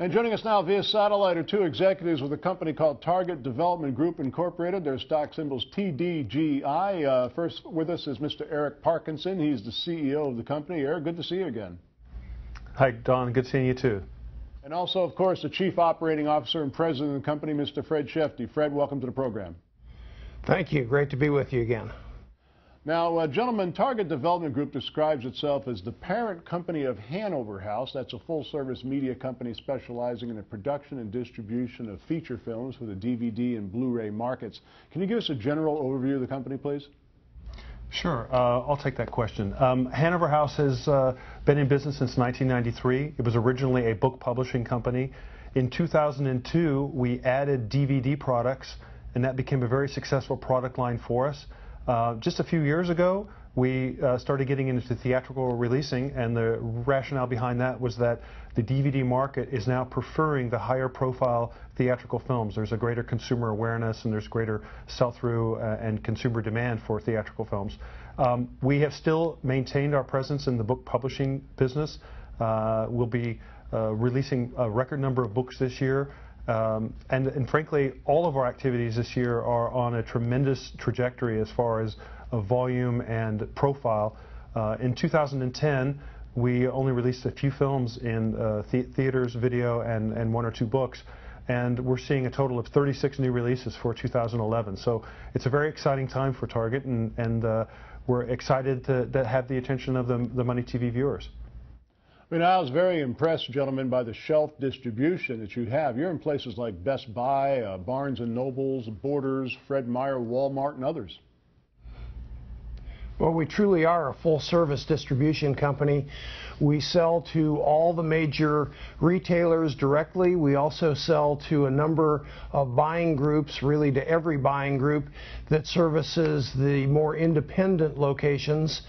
And joining us now via satellite are two executives with a company called Target Development Group Incorporated. Their stock symbol's TDGI. First with us is Mr. Eric Parkinson. He's the CEO of the company. Eric, good to see you again. Hi, Don. Good seeing you too. And also, of course, the Chief Operating Officer and President of the company, Mr. Fred Shefty. Fred, welcome to the program. Thank you. Great to be with you again. Now, gentlemen, Target Development Group describes itself as the parent company of Hanover House. That's a full-service media company specializing in the production and distribution of feature films for the DVD and Blu-ray markets. Can you give us a general overview of the company, please? Sure. I'll take that question. Hanover House has been in business since 1993. It was originally a book publishing company. In 2002, we added DVD products, and that became a very successful product line for us. Just a few years ago, we started getting into theatrical releasing, and the rationale behind that was that the DVD market is now preferring the higher profile theatrical films. There's a greater consumer awareness and there's greater sell-through and consumer demand for theatrical films. We have still maintained our presence in the book publishing business. We'll be releasing a record number of books this year. And frankly, all of our activities this year are on a tremendous trajectory as far as volume and profile. In 2010, we only released a few films in theaters, video, and one or two books. And we're seeing a total of 36 new releases for 2011. So it's a very exciting time for Target, and we're excited to have the attention of the MoneyTV viewers. I mean, I was very impressed, gentlemen, by the shelf distribution that you have. You're in places like Best Buy, Barnes & Nobles, Borders, Fred Meyer, Walmart, and others. Well, we truly are a full-service distribution company. We sell to all the major retailers directly. We also sell to a number of buying groups, really to every buying group that services the more independent locations.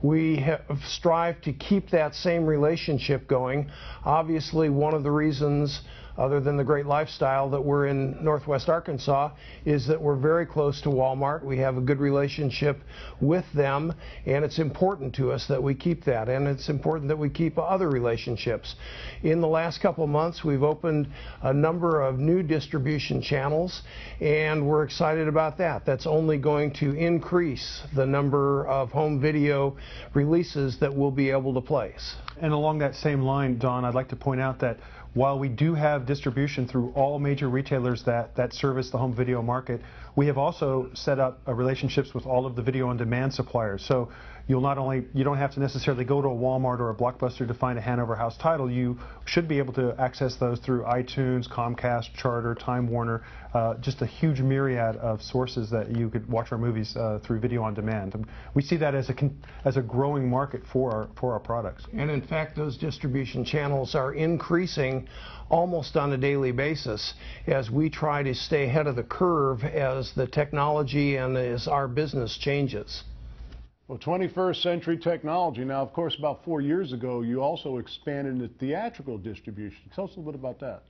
We have strived to keep that same relationship going. Obviously, one of the reasons, other than the great lifestyle that we're in Northwest Arkansas, is that we're very close to Walmart. We have a good relationship with them, and it's important to us that we keep that, and it's important that we keep other relationships. In the last couple of months, we've opened a number of new distribution channels, and we're excited about that. That's only going to increase the number of home video releases that we'll be able to place. And along that same line, Don, I'd like to point out that while we do have distribution through all major retailers that service the home video market, we have also set up relationships with all of the video on demand suppliers. So you don't have to necessarily go to a Walmart or a Blockbuster to find a Hanover House title. You should be able to access those through iTunes, Comcast, Charter, Time Warner, just a huge myriad of sources that you could watch our movies through video on demand. We see that as a growing market for our products. And in fact, those distribution channels are increasing almost on a daily basis as we try to stay ahead of the curve as the technology and as our business changes. Well, 21st century technology. Now, of course, about 4 years ago, you also expanded into theatrical distribution. Tell us a little bit about that.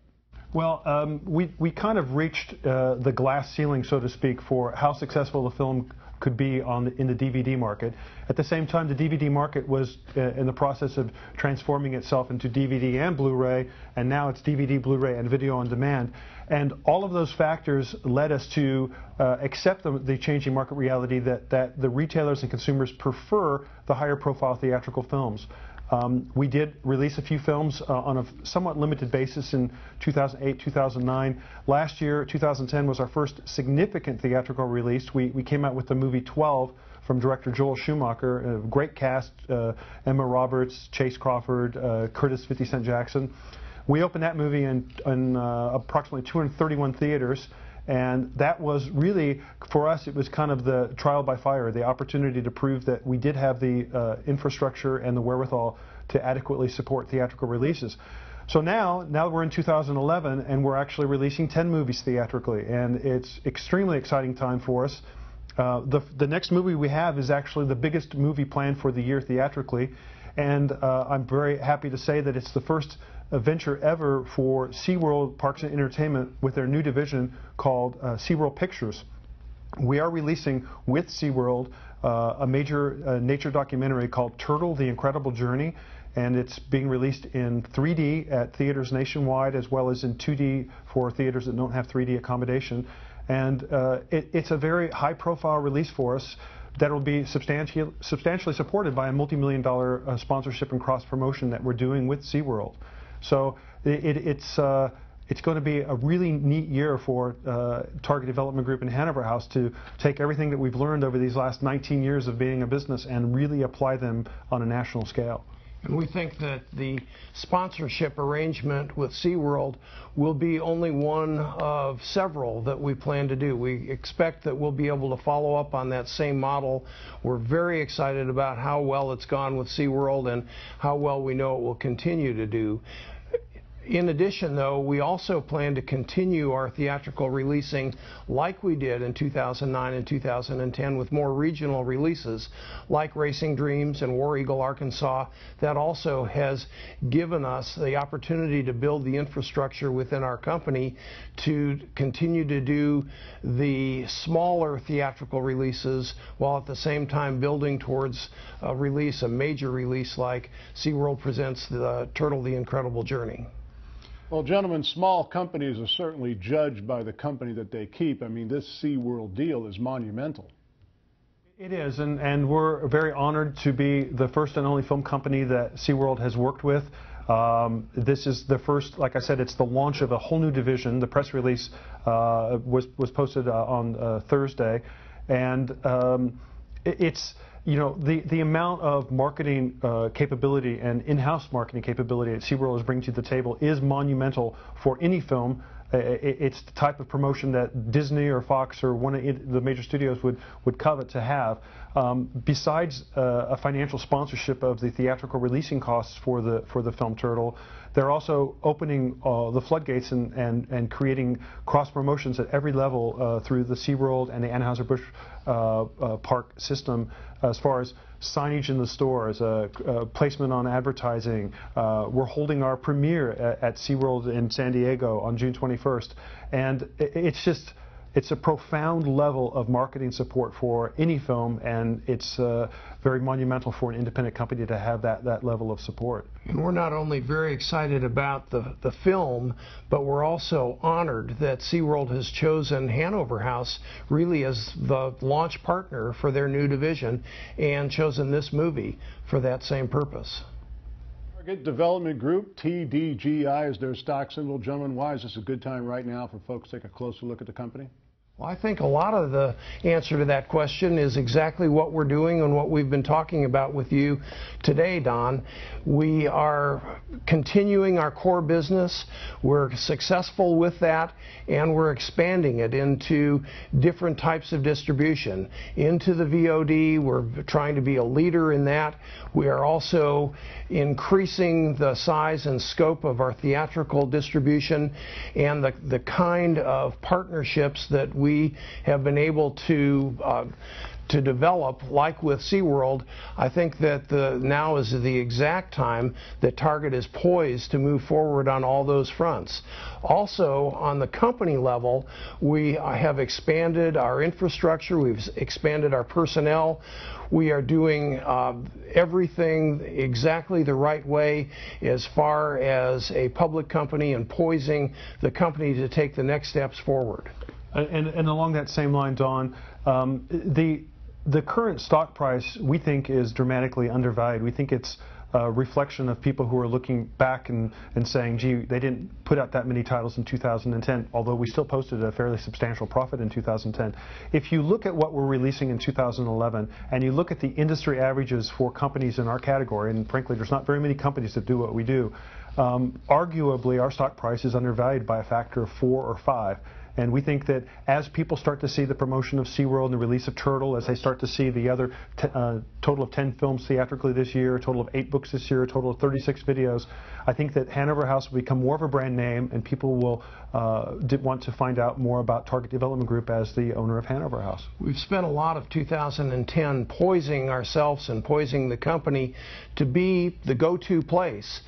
Well, we kind of reached the glass ceiling, so to speak, for how successful the film could be in the DVD market. At the same time, the DVD market was in the process of transforming itself into DVD and Blu-ray, and now it's DVD, Blu-ray, and video on demand. And all of those factors led us to accept the changing market reality that the retailers and consumers prefer the higher profile theatrical films. We did release a few films on a somewhat limited basis in 2008, 2009. Last year, 2010, was our first significant theatrical release. We came out with the movie 12 from director Joel Schumacher, a great cast, Emma Roberts, Chase Crawford, Curtis 50 Cent Jackson. We opened that movie in approximately 231 theaters. And that was really, for us, it was kind of the trial by fire, the opportunity to prove that we did have the infrastructure and the wherewithal to adequately support theatrical releases. So now we're in 2011, and we're actually releasing 10 movies theatrically, and it's extremely exciting time for us. The next movie we have is actually the biggest movie planned for the year theatrically, and I'm very happy to say that it's the first venture ever for SeaWorld Parks and Entertainment with their new division called SeaWorld Pictures. We are releasing with SeaWorld a major nature documentary called Turtle: The Incredible Journey. and it's being released in 3D at theaters nationwide, as well as in 2D for theaters that don't have 3D accommodation. And it's a very high-profile release for us that will be substantially supported by a multi-million-dollar sponsorship and cross-promotion that we're doing with SeaWorld. So it's going to be a really neat year for Target Development Group and Hanover House to take everything that we've learned over these last 19 years of being a business and really apply them on a national scale. And we think that the sponsorship arrangement with SeaWorld will be only one of several that we plan to do. We expect that we'll be able to follow up on that same model. We're very excited about how well it's gone with SeaWorld and how well we know it will continue to do. In addition, though, we also plan to continue our theatrical releasing like we did in 2009 and 2010 with more regional releases like Racing Dreams and War Eagle, Arkansas. That also has given us the opportunity to build the infrastructure within our company to continue to do the smaller theatrical releases while at the same time building towards a major release like SeaWorld Presents the Turtle: The Incredible Journey. Well, gentlemen, small companies are certainly judged by the company that they keep. I mean, this SeaWorld deal is monumental. It is, and we're very honored to be the first and only film company that SeaWorld has worked with. This is the first, like I said, it's the launch of a whole new division. The press release was posted on Thursday, and it's, you know, the amount of marketing capability and in-house marketing capability that SeaWorld is bringing to the table is monumental for any film. It's the type of promotion that Disney or Fox or one of the major studios would covet to have. Besides a financial sponsorship of the theatrical releasing costs for the film Turtle, they're also opening the floodgates and creating cross promotions at every level through the SeaWorld and the Anheuser-Busch Park system, as far as signage in the stores, placement on advertising. We're holding our premiere at SeaWorld in San Diego on June 21st, and it's a profound level of marketing support for any film, and it's very monumental for an independent company to have that level of support. And we're not only very excited about the film, but we're also honored that SeaWorld has chosen Hanover House really as the launch partner for their new division and chosen this movie for that same purpose. Target Development Group, TDGI, is their stock symbol. Gentlemen, why is this a good time right now for folks to take a closer look at the company? Well, I think a lot of the answer to that question is exactly what we're doing and what we've been talking about with you today, Don. We are continuing our core business. We're successful with that, and we're expanding it into different types of distribution. Into the VOD, we're trying to be a leader in that. We are also increasing the size and scope of our theatrical distribution and the kind of partnerships that we have been able to develop, like with SeaWorld. I think that now is the exact time that Target is poised to move forward on all those fronts. Also, on the company level, we have expanded our infrastructure, we've expanded our personnel. We are doing everything exactly the right way as far as a public company and poising the company to take the next steps forward. And along that same line, Don, the current stock price, we think, is dramatically undervalued. We think it's a reflection of people who are looking back and saying, gee, they didn't put out that many titles in 2010, although we still posted a fairly substantial profit in 2010. If you look at what we're releasing in 2011, and you look at the industry averages for companies in our category, and frankly, there's not very many companies that do what we do, arguably our stock price is undervalued by a factor of 4 or 5. And we think that as people start to see the promotion of SeaWorld and the release of Turtle, as they start to see the other total of 10 films theatrically this year, a total of 8 books this year, a total of 36 videos, I think that Hanover House will become more of a brand name, and people will want to find out more about Target Development Group as the owner of Hanover House. We've spent a lot of 2010 poising ourselves and poising the company to be the go-to place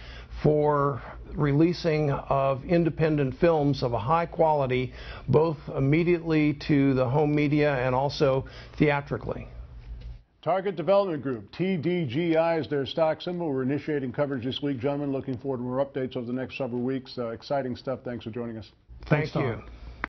for releasing of independent films of a high quality, both immediately to the home media and also theatrically. Target Development Group, TDGI is their stock symbol. We're initiating coverage this week, gentlemen. Looking forward to more updates over the next several weeks. Exciting stuff. Thanks for joining us. Thank Tom. you.